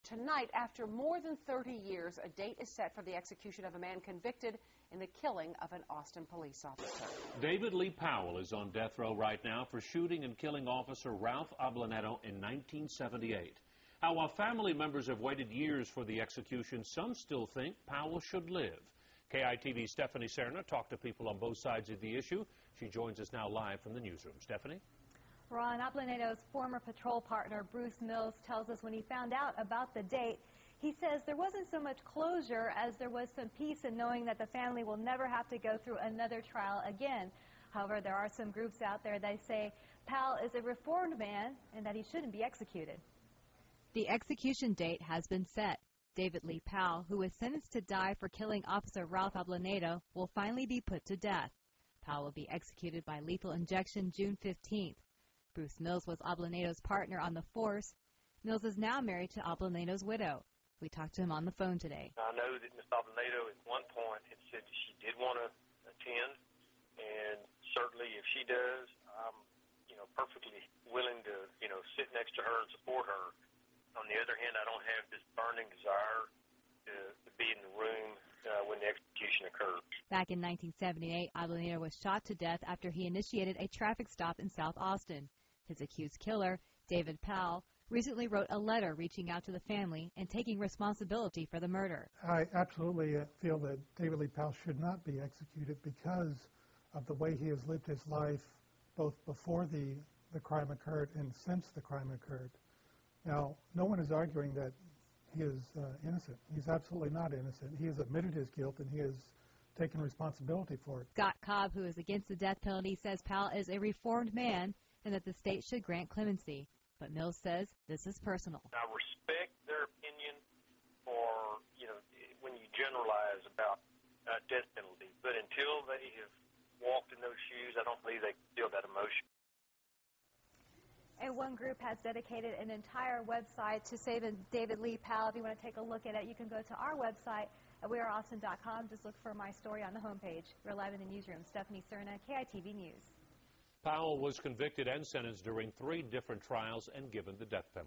Tonight, after more than 30 years, a date is set for the execution of a man convicted in the killing of an Austin police officer. David Lee Powell is on death row right now for shooting and killing Officer Ralph Ablanedo in 1978. Now, while family members have waited years for the execution, some still think Powell should live. KEYE Stephanie Serna talked to people on both sides of the issue. She joins us now live from the newsroom. Stephanie? Ron, Ablanedo's former patrol partner, Bruce Mills, tells us when he found out about the date, he says there wasn't so much closure as there was some peace in knowing that the family will never have to go through another trial again. However, there are some groups out there that say Powell is a reformed man and that he shouldn't be executed. The execution date has been set. David Lee Powell, who was sentenced to die for killing Officer Ralph Ablanedo, will finally be put to death. Powell will be executed by lethal injection June 15th. Bruce Mills was Ablanedo's partner on the force. Mills is now married to Ablanedo's widow. We talked to him on the phone today. I know that Ms. Ablanedo at one point had said that she did want to attend, and certainly if she does, I'm, perfectly willing to, sit next to her and support her. On the other hand, I don't have this burning desire to be in the room when the execution occurred. Back in 1978, Ablanedo was shot to death after he initiated a traffic stop in South Austin. His accused killer, David Powell, recently wrote a letter reaching out to the family and taking responsibility for the murder. I absolutely feel that David Lee Powell should not be executed because of the way he has lived his life both before the crime occurred and since the crime occurred. Now, no one is arguing that he is innocent. He's absolutely not innocent. He has admitted his guilt and he has taken responsibility for it. Scott Cobb, who is against the death penalty, says Powell is a reformed man and that the state should grant clemency. But Mills says this is personal. I respect their opinion for, when you generalize about death penalty. But until they have walked in those shoes, I don't believe they can feel that emotion. And one group has dedicated an entire website to saving David Lee Powell. If you want to take a look at it, you can go to our website at weareaustin.com. Just look for my story on the homepage. We're live in the newsroom. Stephanie Serna, KEYE News. Powell was convicted and sentenced during 3 different trials and given the death penalty.